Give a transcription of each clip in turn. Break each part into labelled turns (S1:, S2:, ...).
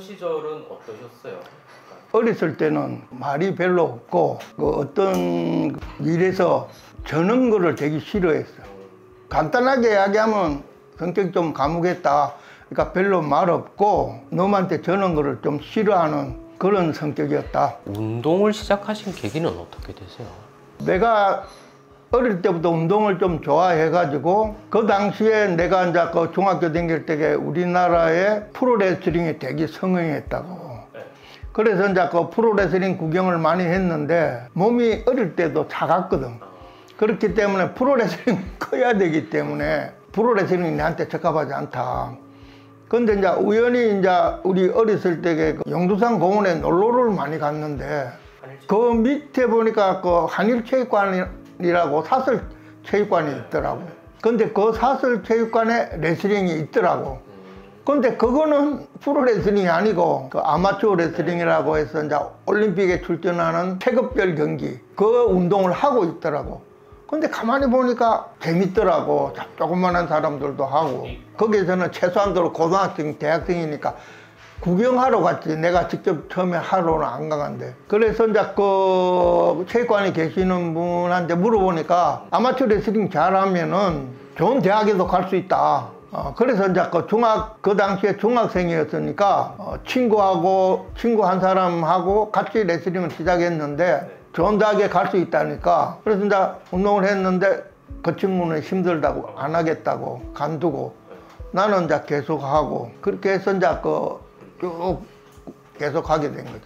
S1: 시절은 어떠셨어요?
S2: 어렸을 때는 말이 별로 없고 어떤 일에서 저는 거를 되게 싫어했어요. 간단하게 이야기하면 성격이 좀 과묵했다. 그러니까 별로 말 없고 놈한테 저는 거를 좀 싫어하는 그런 성격이었다.
S1: 운동을 시작하신 계기는 어떻게 되세요?
S2: 내가 어릴 때부터 운동을 좀 좋아해가지고 그 당시에 내가 이제 그 중학교 다닐 때 우리나라에 프로레슬링이 되게 성행했다고. 그래서 이제 그 프로레슬링 구경을 많이 했는데 몸이 어릴 때도 작았거든. 그렇기 때문에 프로레슬링 커야 되기 때문에 프로레슬링이 나한테 적합하지 않다. 근데 이제 우연히 이제 우리 어렸을 때 그 용두산 공원에 놀러를 많이 갔는데 그 밑에 보니까 그 한일체육관이라고 사설체육관이 있더라고. 근데 그 사설체육관에 레슬링이 있더라고. 근데 그거는 프로레슬링이 아니고 그 아마추어 레슬링이라고 해서 이제 올림픽에 출전하는 체급별 경기 그 운동을 하고 있더라고. 근데 가만히 보니까 재밌더라고. 조그만한 사람들도 하고. 거기에서는 최소한도로 고등학생, 대학생이니까 구경하러 갔지. 내가 직접 처음에 하러는 안 가간데. 그래서 이제 그 체육관에 계시는 분한테 물어보니까 아마추어 레슬링 잘하면은 좋은 대학에도 갈 수 있다. 그래서 이제 그 당시에 중학생이었으니까 친구 한 사람하고 같이 레슬링을 시작했는데 좋은 대학에 갈 수 있다니까. 그래서 이제 운동을 했는데 그 친구는 힘들다고 안 하겠다고 간두고 나는 이제 계속 하고 그렇게 해서 이제 쭉 계속 하게 된 거죠.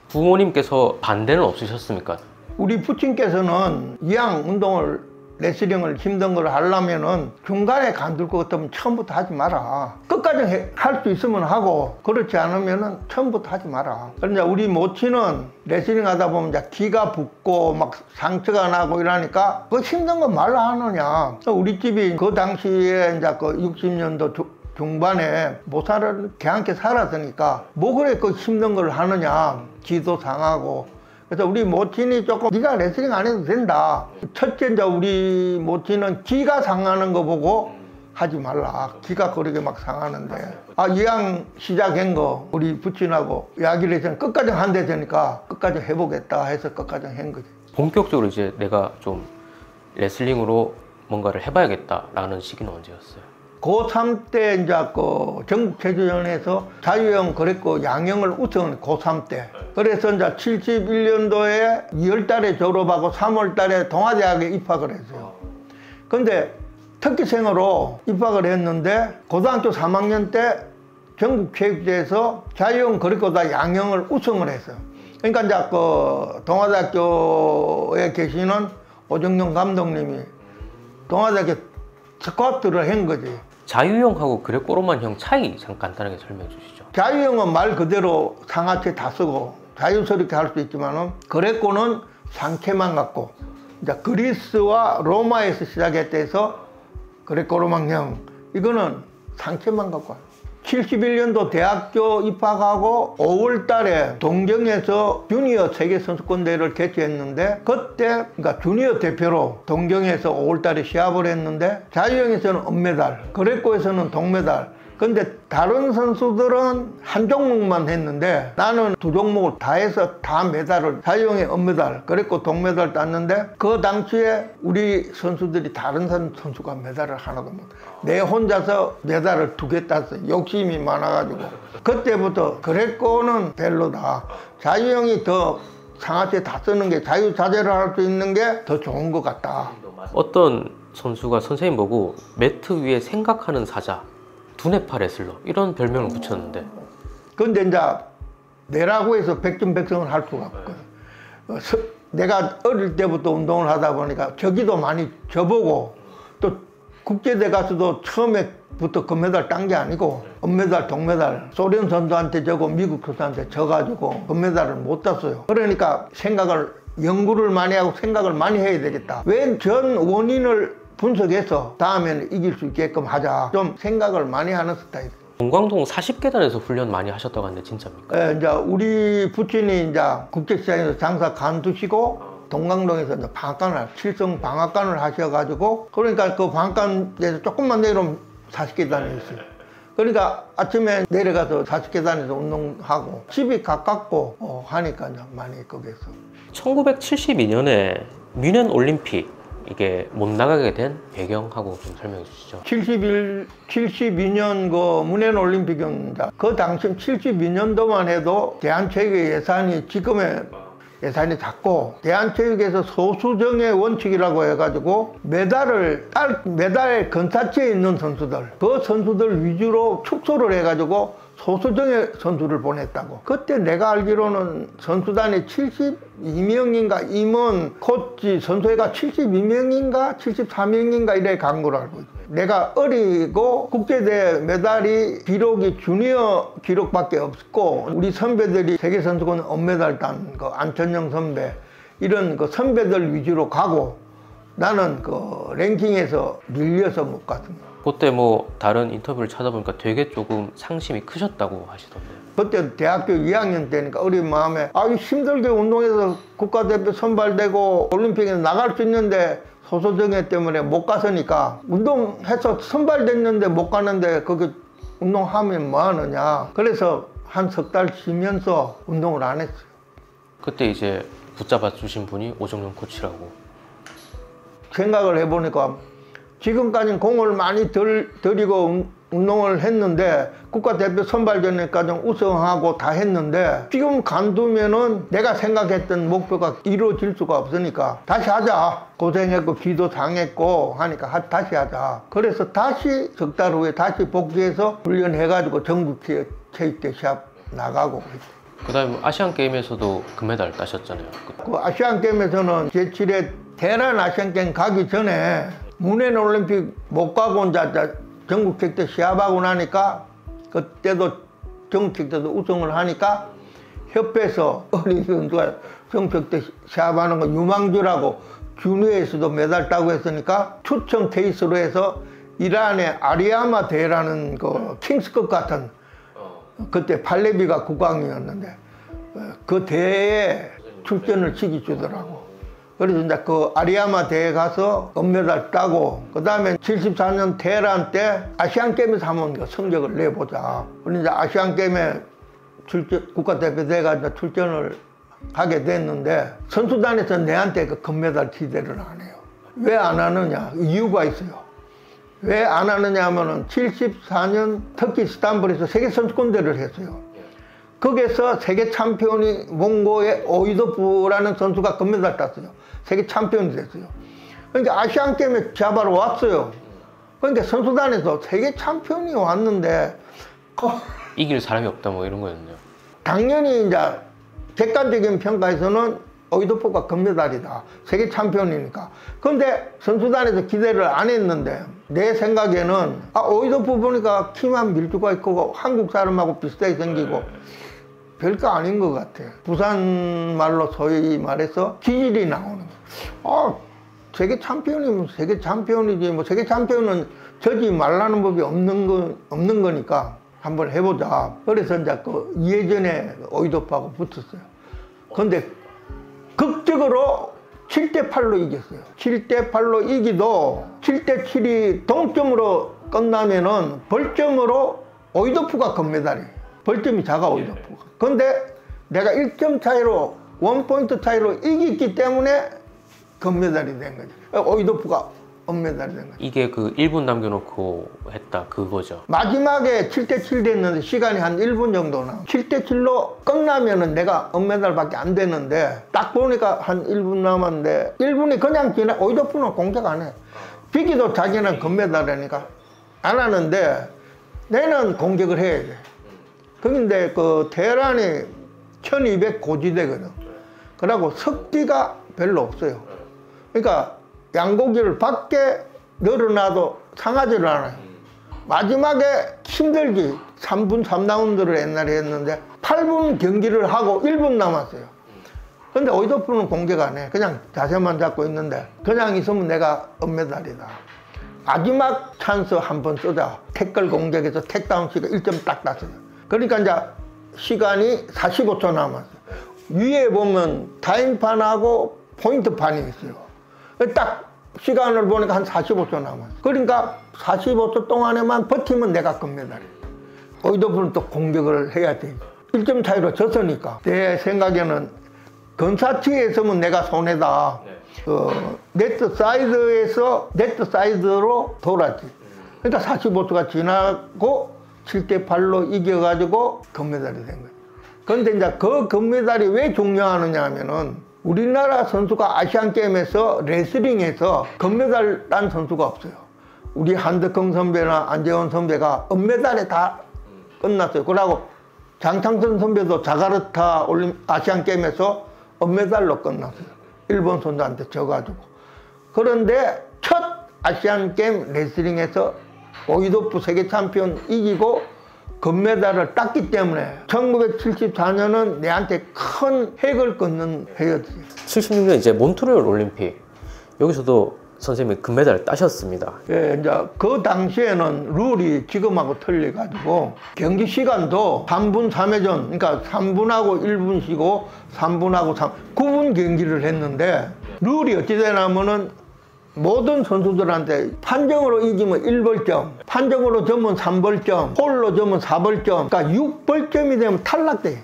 S1: 부모님께서 반대는 없으셨습니까? 우리
S2: 부친께서는 이왕 운동을 레슬링을 힘든 걸 하려면은 중간에 간둘 것 같으면 처음부터 하지 마라. 끝까지 할 수 있으면 하고 그렇지 않으면은 처음부터 하지 마라. 그런데 우리 모친은 레슬링 하다 보면 이제 기가 붓고 막 상처가 나고 이러니까 그 힘든 거 말라 하느냐. 우리 집이 그 당시에 이제 그 60년도 중반에 모사를 개한테 살았으니까 뭐 그래 그 힘든 걸 하느냐. 기도 상하고. 그래서 우리 모친이 조금 네가 레슬링 안 해도 된다. 첫째 이제 우리 모친은 기가 상하는 거 보고 하지 말라. 기가 그렇게 막 상하는데 이왕 시작한 거 우리 부친하고 이야기를 해서 끝까지 한대 되니까 끝까지 해보겠다 해서 끝까지 한 거지.
S1: 본격적으로 이제 내가 좀 레슬링으로 뭔가를 해봐야겠다라는 시기는 언제였어요?
S2: 고3 때 이제 그 전국체조전에서 자유형 그랬고 양형을 우승을 고3 때. 그래서 이제 71년도에 2월달에 졸업하고 3월달에 동아대학에 입학을 했어요. 근데 특기생으로 입학을 했는데 고등학교 3학년 때 전국체육대회에서 자유형 그랬고다 양형을 우승을 했어요. 그러니까 이제 그 동아대학교에 계시는 오정용 감독님이 동아대학교 스쿼트를 한 거지.
S1: 자유형하고 그레코로만 형 차이 잠깐 간단하게 설명해 주시죠.
S2: 자유형은 말 그대로 상하체 다 쓰고 자유스럽게 할 수 있지만은 그레코는 상체만 갖고 이제 그리스와 로마에서 시작했대서 그레코로망형 이거는 상체만 갖고 와요. 71년도 대학교 입학하고 5월 달에 동경에서 주니어 세계선수권대회를 개최했는데 그때 그러니까 주니어 대표로 동경에서 5월 달에 시합을 했는데 자유형에서는 은메달, 그레코에서는 동메달. 근데 다른 선수들은 한 종목만 했는데 나는 두 종목을 다 해서 다 메달을 자유형의 은메달, 그랬고 동메달 땄는데 그 당시에 우리 선수들이 다른 선수가 메달을 하나도 못. 내 혼자서 메달을 2개 땄어요. 욕심이 많아가지고. 그때부터 그랬고는 별로다. 자유형이 더 상하체 다 쓰는 게 자유자재를 할 수 있는 게 더 좋은 것 같다.
S1: 어떤 선수가 선생님 보고 매트 위에 생각하는 사자 두뇌파 레슬러 이런 별명을 붙였는데
S2: 근데 이제 내라고 해서 백전백승을 할 수가 없거든. 내가 어릴 때부터 운동을 하다 보니까 저기도 많이 져보고 또 국제대 가서도 처음에부터 금메달 딴 게 아니고 은메달, 동메달 소련 선수한테 져고 미국 선수한테 져가지고 금메달을 못 땄어요. 그러니까 연구를 많이 하고 생각을 많이 해야 되겠다. 왜 전 원인을 분석해서 다음에는 이길 수 있게끔 하자. 좀 생각을 많이 하는 스타일.
S1: 동광동 40계단에서 훈련 많이 하셨다고 하는데 진짜입니까?
S2: 네, 이제 우리 부친이 이제 국제시장에서 장사 간두시고 동광동에서 이제 칠성 방앗간을 하셔가지고 그러니까 그 방앗간에서 조금만 내려오면 40계단이었어요. 그러니까 아침에 내려가서 40계단에서 운동하고 집이 가깝고 하니까 많이 거기서.
S1: 1972년에 뮌헨 올림픽 이게 못 나가게 된 배경하고 좀 설명해 주시죠.
S2: 72년 그 뮌헨 올림픽은 그 당시 72년도만 해도 대한체육의 예산이 지금의 예산이 작고 대한체육에서 소수정의 원칙이라고 해가지고 메달 근사치에 있는 선수들 그 선수들 위주로 축소를 해가지고 소수정의 선수를 보냈다고. 그때 내가 알기로는 선수단이 72명인가 임원 코치 선수회가 72명인가 73명인가 이래 간 걸로 알고 있어요. 내가 어리고 국제대회 메달이 기록이 주니어 기록밖에 없고 우리 선배들이 세계선수권 은메달 딴 그 안천영 선배 이런 그 선배들 위주로 가고 나는 그 랭킹에서 밀려서 못 갔습니다.
S1: 그때 뭐 다른 인터뷰를 찾아보니까 되게 조금 상심이 크셨다고 하시던데요.
S2: 그때 대학교 2학년 때니까 어린 마음에 힘들게 운동해서 국가대표 선발되고 올림픽에 나갈 수 있는데 소소정예 때문에 못 갔으니까 운동해서 선발됐는데 못 가는데 거기 운동하면 뭐 하느냐. 그래서 한 석 달 쉬면서 운동을 안 했어요.
S1: 그때 이제 붙잡아 주신 분이 오정용 코치라고.
S2: 생각을 해보니까 지금까지는 공을 많이 들이고 운동을 했는데 국가대표 선발전에까지 우승하고 다 했는데 지금 간두면은 내가 생각했던 목표가 이루어질 수가 없으니까 다시 하자. 고생했고 기도 당했고 하니까 다시 하자. 그래서 다시 석 달 후에 다시 복귀해서 훈련해가지고 전국 체육대 시합 나가고.
S1: 그 다음에 아시안게임에서도 금메달 따셨잖아요.
S2: 그 아시안게임에서는 제7회 대란 아시안게임 가기 전에 뮌헨 올림픽 못 가고 이제 전국체육 때 시합하고 나니까 그때도 전국체육 때도 우승을 하니까 협회에서 어린 선수가 전국체육 때 시합하는 거 유망주라고 주니어에서도 메달 따고 했으니까 추첨 케이스로 해서 이란의 아리아마 대회라는 그 킹스컵 같은 그때 팔레비가 국왕이었는데 그 대회에 출전을 시켜주더라고. 그래서 이제 그 아리아마 대회 가서 은메달 따고 그 다음에 74년 테헤란 때 아시안게임에서 한번 성적을 내보자. 그래서 이제 아시안게임에 국가대표 대회가 출전을 하게 됐는데 선수단에서 내한테 그 금메달 기대를 안 해요. 왜 안 하느냐? 이유가 있어요. 왜 안 하느냐 하면은 74년 터키 이스탄불에서 세계선수권대회를 했어요. 거기에서 세계 챔피언이 몽고의 오이도프라는 선수가 금메달 땄어요. 세계 챔피언이 됐어요. 그러니까 아시안게임에 시합하러 왔어요. 그러니까 선수단에서 세계 챔피언이 왔는데
S1: 이길 사람이 없다 뭐 이런 거였네요.
S2: 당연히 이제 객관적인 평가에서는 오이도프가 금메달이다. 세계 챔피언이니까. 그런데 선수단에서 기대를 안 했는데 내 생각에는 오이도프 보니까 키만 밀주가 있고 한국 사람하고 비슷하게 생기고 별거 아닌 것 같아. 부산 말로 소위 말해서 기질이 나오는 거야. 세계 챔피언이면 세계 챔피언이지 뭐 세계 챔피언은 저지 말라는 법이 없는 거니까 한번 해보자. 그래서 이제 그 예전에 오이도프하고 붙었어요. 근데 극적으로 7대8로 이겼어요. 7대8로 이기도 7대7이 동점으로 끝나면은 벌점으로 오이도프가 금메달이에요. 벌점이 작아 오이도프가. 근데 내가 1점 차이로 원포인트 차이로 이겼기 때문에 금메달이 된 거죠. 오이도프가 은메달이 된 거죠.
S1: 이게 그 1분 남겨놓고 했다 그거죠.
S2: 마지막에 7대7 됐는데 시간이 한 1분 정도 나. 7대7로 끝나면은 내가 은메달밖에 안 되는데 딱 보니까 한 1분 남았는데 1분이 그냥 지나. 오이도프는 공격 안 해. 비기도 자기는 금메달이니까 안 하는데 내는 공격을 해야 돼. 그런데 그 테헤란이 1200 고지대거든. 그러고 석기가 별로 없어요. 그러니까 양고기를 밖에 널어놔도 상하지를 않아요. 마지막에 힘들게 3분 3라운드를 옛날에 했는데 8분 경기를 하고 1분 남았어요. 근데 오이도프는 공격 안 해. 그냥 자세만 잡고 있는데 그냥 있으면 내가 은메달이다. 마지막 찬스 한번 쓰자. 태클 공격에서 택다운 시가 1점 딱 땄어요. 그러니까 이제 시간이 45초 남았어요. 위에 보면 타임판하고 포인트판이 있어요. 딱 시간을 보니까 한 45초 남았어요. 그러니까 45초 동안에만 버티면 내가 금메달이에요. 오이도프는 또 공격을 해야 돼. 1점 차이로 졌으니까. 내 생각에는 근사치에 있으면 내가 손해다. 네트 사이드로 돌았지. 그러니까 45초가 지나고 7대8로 이겨가지고 금메달이 된 거예요. 그런데 이제 그 금메달이 왜 중요하느냐 하면은 우리나라 선수가 아시안게임에서 레슬링에서 금메달 딴 선수가 없어요. 우리 한덕흥 선배나 안재원 선배가 은메달에 다 끝났어요. 그러고 장창선 선배도 자카르타 아시안게임에서 은메달로 끝났어요. 일본 선수한테 져가지고. 그런데 첫 아시안게임 레슬링에서 오이도프 세계 챔피언 이기고 금메달을 땄기 때문에 1974년은 내한테 큰 획을 긋는 해였지.
S1: 76년 이제 몬트리올 올림픽 여기서도 선생님이 금메달을 따셨습니다.
S2: 예, 이제 그 당시에는 룰이 지금하고 틀려가지고 경기 시간도 3분 3회전, 그러니까 3분하고 1분 쉬고 3분하고 9분 경기를 했는데 룰이 어찌 되냐면은 모든 선수들한테 판정으로 이기면 1벌점, 판정으로 져면 3벌점, 홀로 져면 4벌점, 그러니까 6벌점이 되면 탈락돼.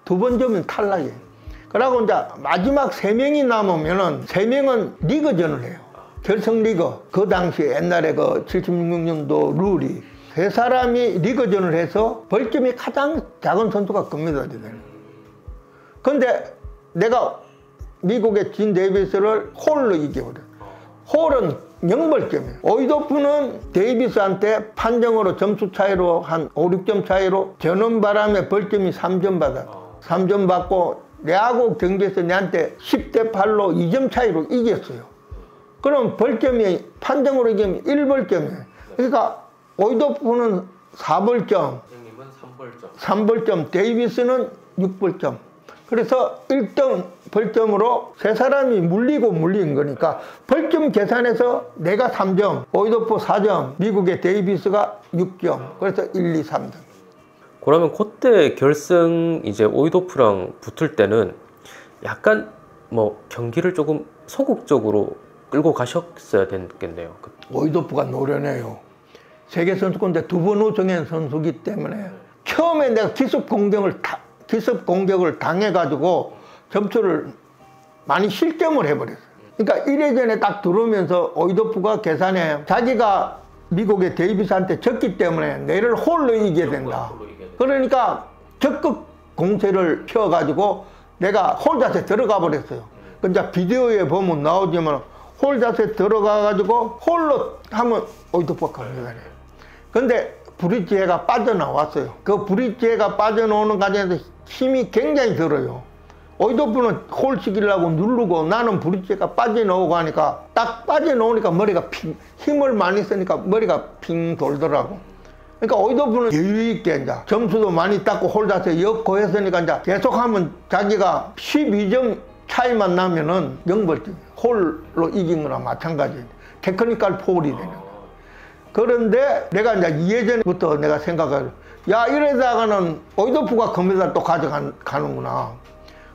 S2: 2번 져면 탈락이에요. 그러고 이제 마지막 3명이 남으면은 3명은 리그전을 해요. 결승 리그. 그 당시에 옛날에 그 76년도 룰이 3사람이 리그전을 해서 벌점이 가장 작은 선수가 금메달이 되는 거예요. 근데 내가 미국의 진 데이비스를 홀로 이겨버려. 홀은 0벌점이에요. 오이도프는 데이비스한테 판정으로 점수 차이로 한 5, 6점 차이로 저는 바람에 벌점이 3점 받아. 3점 받고 내하고 경기에서 내한테 10대8로 2점 차이로 이겼어요. 그럼 벌점이 판정으로 이기면 1벌점이에요. 그러니까 오이도프는 4벌점, 3벌점, 데이비스는 6벌점. 그래서 1등 벌점으로 3사람이 물린 거니까 벌점 계산해서 내가 3점, 오이도프 4점, 미국의 데이비스가 6점. 그래서 1, 2, 3등.
S1: 그러면 그때 결승 이제 오이도프랑 붙을 때는 약간 뭐 경기를 조금 소극적으로 끌고 가셨어야 됐겠네요.
S2: 오이도프가 노련해요. 세계선수권대 2번 우승한 선수기 때문에 처음에 내가 기습 공격을 당해가지고 점수를 많이 실점을 해버렸어요. 그러니까 1회전에 딱 들어오면서 오이도프가 계산해 자기가 미국의 데이비스한테 졌기 때문에 내를 홀로 이겨야 된다. 그러니까 적극 공세를 펴가지고 내가 홀 자세 들어가 버렸어요. 근데 비디오에 보면 나오지만 홀 자세 들어가가지고 홀로 하면 오이도프가 금메달이에요. 근데 브릿지해가 빠져나왔어요. 그 브릿지해가 빠져나오는 과정에서 힘이 굉장히 들어요. 오이도프는 홀 시키려고 누르고 나는 브릿지해가 빠져나오고 하니까 딱 빠져나오니까 머리가 힘을 많이 쓰니까 머리가 핑 돌더라고. 그러니까 오이도프는 여유있게 이제 점수도 많이 땄고 홀 자세 엮고 했으니까 이제 계속하면 자기가 12점 차이만 나면은 0벌점. 홀로 이긴 거나 마찬가지예요. 테크니컬 폴이 되는 거예요. 그런데 내가 이제 2회전부터 내가 생각을 야 이러다가는 오이도프가 금메달 또 가져가는구나.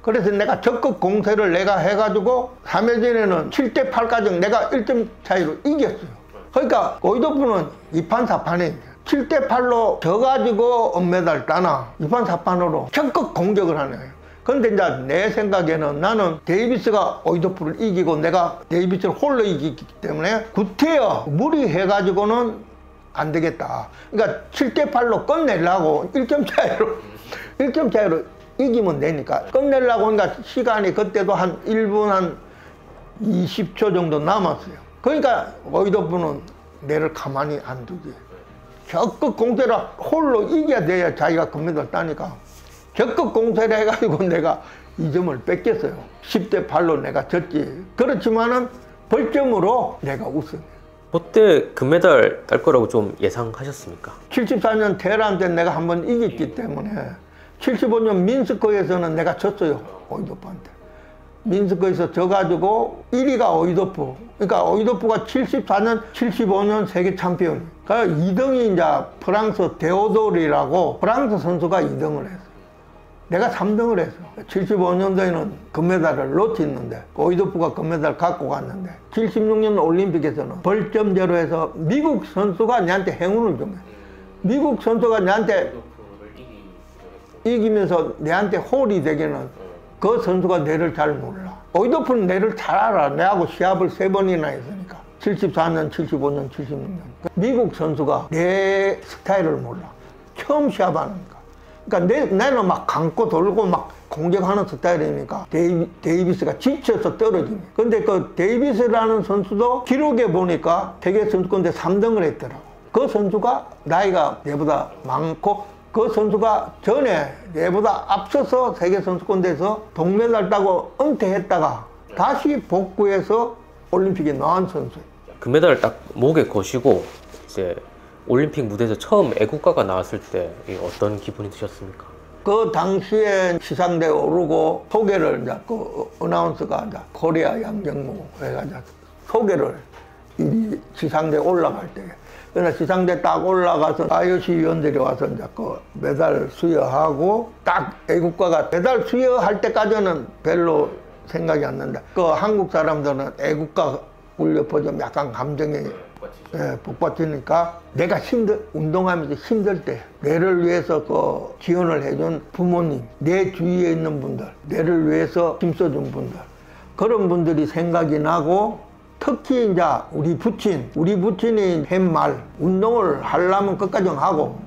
S2: 그래서 내가 적극 공세를 내가 해가지고 3회전에는 7대8까지 내가 1점 차이로 이겼어요. 그러니까 오이도프는 2판 4판에 7대8로 져가지고 은메달 따나 2판 4판으로 적극 공격을 하는 거예요. 그런데 이제 내 생각에는 나는 데이비스가 오이도프를 이기고 내가 데이비스를 홀로 이기기 때문에 구태여 무리해가지고는 안 되겠다. 그러니까 7대8로 끝내려고 1점 차이로 이기면 되니까 끝내려고 하니까 시간이 그때도 한 1분 한 20초 정도 남았어요. 그러니까 오이도프는 내를 가만히 안 두지. 적극 공세를 홀로 이겨야 돼야 자기가 금메달 따니까 적극 공세를 해가지고 내가 2점을 뺏겼어요. 10대8로 내가 졌지. 그렇지만은 벌점으로 내가 우승.
S1: 그때 금메달 딸 거라고 좀 예상하셨습니까?
S2: 74년 테헤란 때 내가 한번 이겼기 때문에 75년 민스크에서는 내가 졌어요. 오이도프한테. 민스크에서 져가지고 1위가 오이도프. 그러니까 오이도프가 74년, 75년 세계 챔피언. 그러니까 2등이 이제 프랑스 데오돌이라고 프랑스 선수가 2등을 했어요. 내가 3등을 했어. 75년도에는 금메달을 놓쳤는데 오이도프가 금메달 갖고 갔는데 76년 올림픽에서는 벌점제로 해서 미국 선수가 내한테 행운을 준 거야. 미국 선수가 내한테 이기면서 내한테 홀이 되기는 그 선수가 내를 잘 몰라. 오이도프는 내를 잘 알아. 내하고 시합을 3번이나 했으니까. 74년, 75년, 76년. 미국 선수가 내 스타일을 몰라. 처음 시합하니까. 그러니까 나는 막 감고 돌고 막 공격하는 스타일이니까 데이비스가 지쳐서 떨어지네. 근데 그 데이비스라는 선수도 기록에 보니까 세계 선수권대 3등을 했더라고. 그 선수가 나이가 내보다 많고 그 선수가 전에 내보다 앞서서 세계 선수권대에서 동메달 따고 은퇴했다가 다시 복구해서 올림픽에 나온 선수예요.
S1: 금메달을 딱 목에 거시고 이제 올림픽 무대에서 처음 애국가가 나왔을 때 어떤 기분이 드셨습니까?
S2: 그 당시에 시상대에 오르고 소개를 이제 그 어나운서가 이제 코리아 양정무 해가지고 소개를 이 시상대에 올라갈 때, 그래서 시상대 딱 올라가서 IOC 위원들이 와서 이제 그 메달 수여하고 딱 애국가가 메달 수여할 때까지는 별로 생각이 안 난다. 그 한국 사람들은 애국가 울려퍼 좀 약간 감정이 복받치니까 내가 운동하면서 힘들 때 내를 위해서 그 지원을 해준 부모님, 내 주위에 있는 분들, 내를 위해서 힘써준 분들, 그런 분들이 생각이 나고, 특히 이제 우리 부친이 한 말, 운동을 하려면 끝까지 하고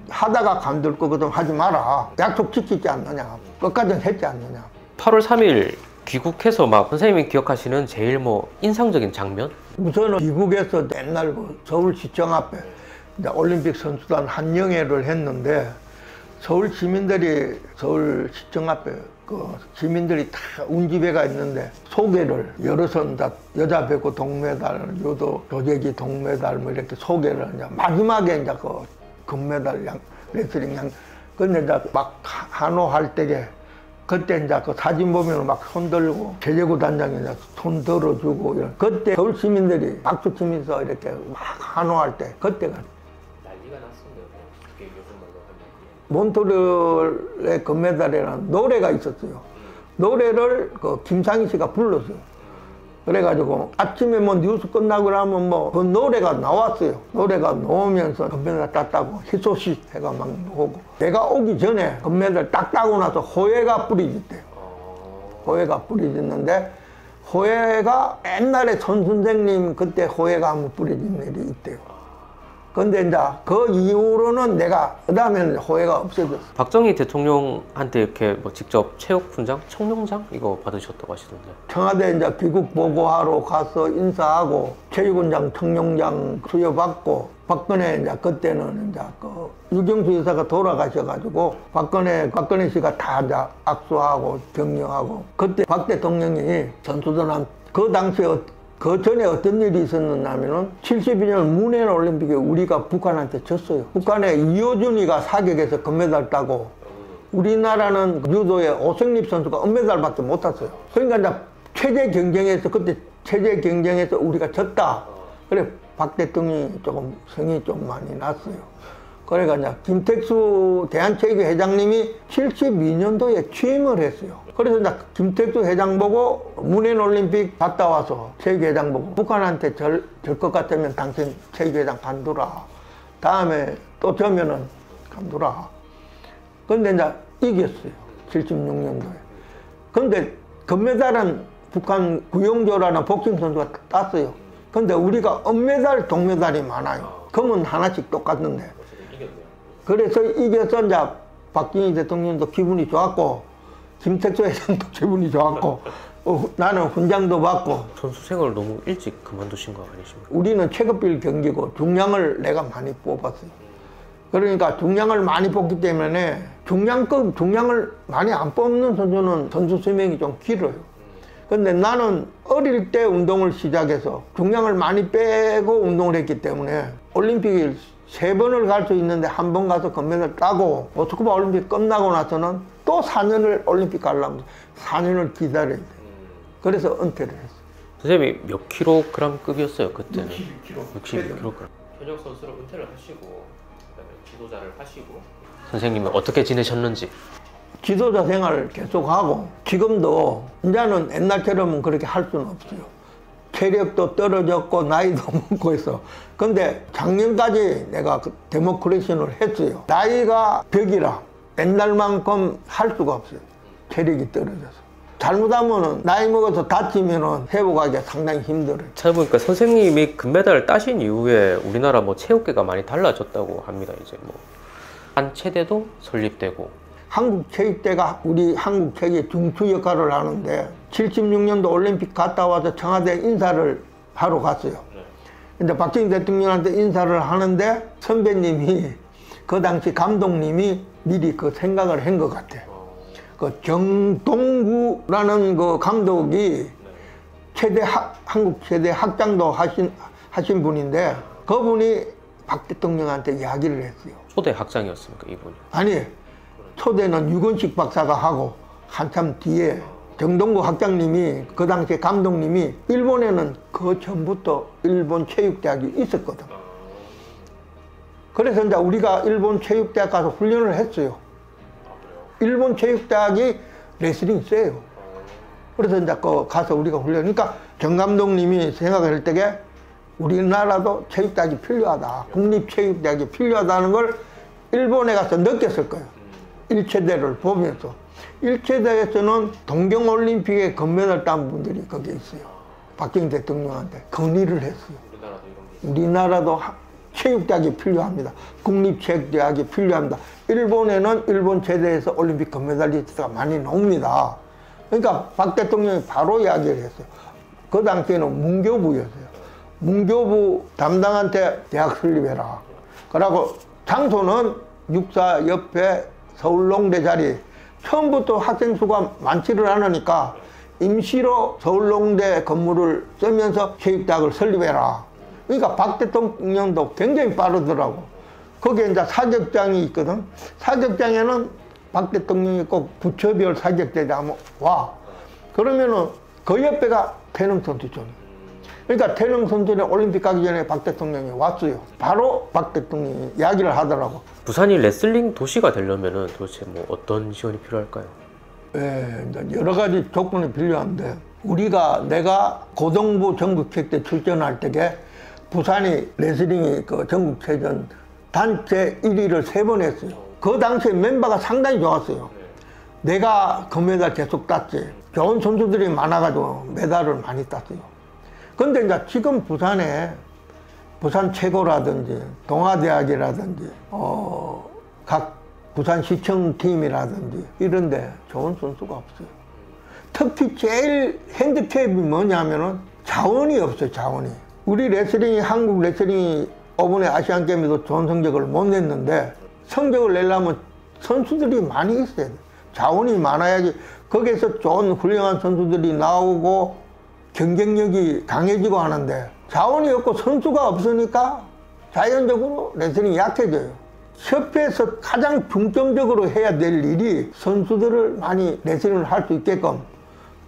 S2: 하다가 간들 거거든 하지 마라. 약속 지키지 않느냐. 끝까지 했지 않느냐.
S1: 8월 3일 귀국해서 막 선생님이 기억하시는 제일 뭐 인상적인 장면?
S2: 우선은 귀국에서 옛날 그 서울시청 앞에 이제 올림픽 선수단 한영회를 했는데, 서울 시민들이 서울시청 앞에 그 시민들이 다 운집회가 있는데 소개를 여러 선 다 여자 배구 동메달, 유도 조재기 동메달 뭐 이렇게 소개를 이제 마지막에 이제 그 금메달 레슬링 근데 이제 막 한호할 때게 그때 이제 그 사진 보면 막 손 들고 제재구 단장이 이제 손 들어주고 이런, 그때 서울 시민들이 박수 치면서 이렇게 막 한호할 때 그때가
S1: 난리가 났었네요. 그게 요즘 말로 하면
S2: 몬트리올의 금메달이라는 노래가 있었어요. 노래를 그 김상희 씨가 불렀어요. 그래가지고 아침에 뭐 뉴스 끝나고 그러면 뭐 그 노래가 나왔어요. 노래가 나오면서 금메달 땄다고 희소식 해가 막 오고, 내가 오기 전에 금메달 딱 따고 나서 호해가 뿌리졌대요. 호해가 뿌리졌는데, 호해가 옛날에 전 선생님 그때 호해가 한번 뿌려진 일이 있대요. 근데 이제 그 이후로는 내가 그 다음에는 호해가 없어졌어.
S1: 박정희 대통령한테 이렇게 뭐 직접 체육훈장, 청룡장 이거 받으셨다고 하시던데.
S2: 청와대 이제 귀국 보고하러 가서 인사하고 체육훈장, 청룡장 수여받고, 박근혜 이제 그때는 이제 그 유경수 여사가 돌아가셔가지고 박근혜 씨가 다 이제 악수하고 격려하고, 그때 박 대통령이 선수들한 그 당시에 그 전에 어떤 일이 있었느냐면은 72년 문해인 올림픽에 우리가 북한한테 졌어요. 북한에 이호준이가 사격에서 금메달 따고, 우리나라는 유도에 오성립 선수가 은메달밖에 못 땄어요. 그러니까 이제 체제 경쟁에서, 그때 체제 경쟁에서 우리가 졌다. 그래 박 대통령이 조금 성이 좀 많이 났어요. 그러니까 이제 김택수 대한체육회 회장님이 72년도에 취임을 했어요. 그래서 이제 김택수 회장 보고 문해인 올림픽 갔다 와서 체육회장 보고, 북한한테 질 것 같으면 당신 체육회장 간두라. 다음에 또 져면은 간두라. 근데 이제 이겼어요. 76년도에. 근데 금메달은 북한 구용조라는 복싱 선수가 땄어요. 근데 우리가 은메달, 동메달이 많아요. 금은 하나씩 똑같은데. 그래서 이겨서 이제 박정희 대통령도 기분이 좋았고, 김택수 회장도 기분이 좋았고, 나는 훈장도 받고.
S1: 선수 생활을 너무 일찍 그만두신 거 아니십니까?
S2: 우리는 체급별 경기고 중량을 내가 많이 뽑았어요. 그러니까 중량을 많이 뽑기 때문에 중량을 많이 안 뽑는 선수는 선수 수명이 좀 길어요. 근데 나는 어릴 때 운동을 시작해서 중량을 많이 빼고 운동을 했기 때문에 올림픽을 3번을 갈 수 있는데 한 번 가서 금메달 따고, 모스크바 올림픽 끝나고 나서는 또 4년을 올림픽 가려면 4년을 기다려야 돼. 그래서 은퇴를 했어.
S1: 선생님이 몇 킬로그램급이었어요 그때는?
S2: 62kg.
S1: 62kg.
S3: 현역 선수로 은퇴를 하시고 그다음에 지도자를 하시고
S1: 선생님은 어떻게 지내셨는지?
S2: 지도자 생활을 계속하고, 지금도 이제는 옛날처럼 그렇게 할 수는 없어요. 체력도 떨어졌고 나이도 먹고 있어. 근데 작년까지 내가 그 데모크레이션을 했어요. 나이가 벽이라 옛날만큼 할 수가 없어요. 체력이 떨어져서. 잘못하면 나이 먹어서 다치면 회복하기가 상당히 힘들어요.
S1: 찾아보니까 선생님이 금메달을 따신 이후에 우리나라 뭐 체육계가 많이 달라졌다고 합니다. 이제 뭐 한 체대도 설립되고
S2: 한국체육대가 우리 한국 체육의 중추 역할을 하는데 76년도 올림픽 갔다 와서 청와대 인사를 하러 갔어요. 근데 박정희 대통령한테 인사를 하는데 선배님이 그 당시 감독님이 미리 그 생각을 한 것 같아요. 그 정동구라는 그 감독이 한국 최대 학장도 하신 분인데 그분이 박 대통령한테 이야기를 했어요.
S1: 초대 학장이었습니까, 이분이?
S2: 아니, 초대는 유건식 박사가 하고 한참 뒤에 정동구 학장님이 그 당시에 감독님이 일본에는 그 전부터 일본 체육대학이 있었거든. 그래서 이제 우리가 일본 체육대학 가서 훈련을 했어요. 일본 체육대학이 레슬링 세요. 그래서 이제 가서 우리가 훈련. 그러니까 정 감독님이 생각할 때에 우리나라도 체육대학이 필요하다. 국립체육대학이 필요하다는 걸 일본에 가서 느꼈을 거예요. 1체대를 보면서. 1체대에서는 동경올림픽에 금메달 딴 분들이 거기에 있어요. 박정희 대통령한테 건의를 했어요. 우리나라도 체육대학이 필요합니다. 국립체육대학이 필요합니다. 일본에는 일본 체대에서 올림픽 금메달리스트가 많이 나옵니다. 그러니까 박 대통령이 바로 이야기를 했어요. 그 당시에는 문교부였어요. 문교부 담당한테 대학 설립해라. 그러고 장소는 육사 옆에 서울농대 자리. 처음부터 학생 수가 많지를 않으니까 임시로 서울농대 건물을 쓰면서 체육대학을 설립해라. 그러니까 박 대통령도 굉장히 빠르더라고. 거기에 이제 사격장이 있거든. 사격장에는 박 대통령이 꼭 부처별 사격대에 한번 와. 그러면은 그 옆에가 태릉 선수촌. 그러니까 태릉 선수촌에 올림픽 가기 전에 박 대통령이 왔어요. 바로 박 대통령이 이야기를 하더라고.
S1: 부산이 레슬링 도시가 되려면은 도대체 뭐 어떤 지원이 필요할까요?
S2: 이제 여러 가지 조건이 필요한데 내가 고등부 전국체육대 출전할 때에 부산이 레슬링이 그 전국체전 단체 1위를 3번 했어요. 그 당시에 멤버가 상당히 좋았어요. 내가 금메달 계속 땄지. 좋은 선수들이 많아가지고 메달을 많이 땄어요. 근데 이제 지금 부산에 부산 최고라든지 동아대학이라든지 각 부산시청팀이라든지 이런데 좋은 선수가 없어요. 특히 제일 핸디캡이 뭐냐면은 자원이 없어요. 자원이. 우리 레슬링이 한국 레슬링이 이번에 아시안게임에도 좋은 성적을 못 냈는데 성적을 내려면 선수들이 많이 있어야 돼. 자원이 많아야지 거기에서 좋은 훌륭한 선수들이 나오고 경쟁력이 강해지고 하는데 자원이 없고 선수가 없으니까 자연적으로 레슬링이 약해져요. 협회에서 가장 중점적으로 해야 될 일이 선수들을 많이 레슬링을 할 수 있게끔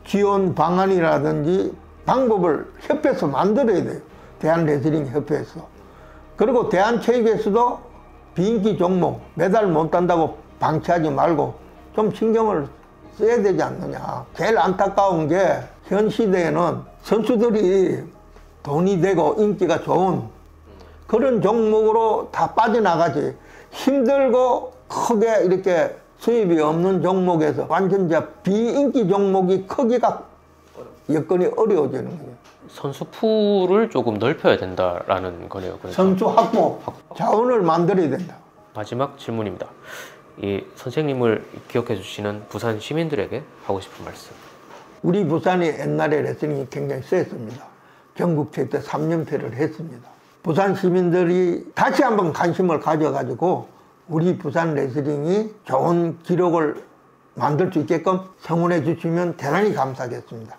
S2: 지원 방안이라든지 방법을 협회에서 만들어야 돼요. 대한레슬링협회에서. 그리고 대한체육에서도 비인기 종목 메달 못 딴다고 방치하지 말고 좀 신경을 써야 되지 않느냐. 제일 안타까운 게 현 시대에는 선수들이 돈이 되고 인기가 좋은 그런 종목으로 다 빠져나가지 힘들고 크게 이렇게 수입이 없는 종목에서 완전 비인기 종목이 크기가 여건이 어려워지는 거예요.
S1: 선수 풀을 조금 넓혀야 된다라는 거네요. 그러니까.
S2: 선수 확보, 자원을 만들어야 된다.
S1: 마지막 질문입니다. 이 선생님을 기억해 주시는 부산 시민들에게 하고 싶은 말씀.
S2: 우리 부산이 옛날에 레슬링이 굉장히 셌습니다. 전국체육 때 3연패를 했습니다. 부산 시민들이 다시 한번 관심을 가져가지고 우리 부산 레슬링이 좋은 기록을 만들 수 있게끔 성원해 주시면 대단히 감사하겠습니다.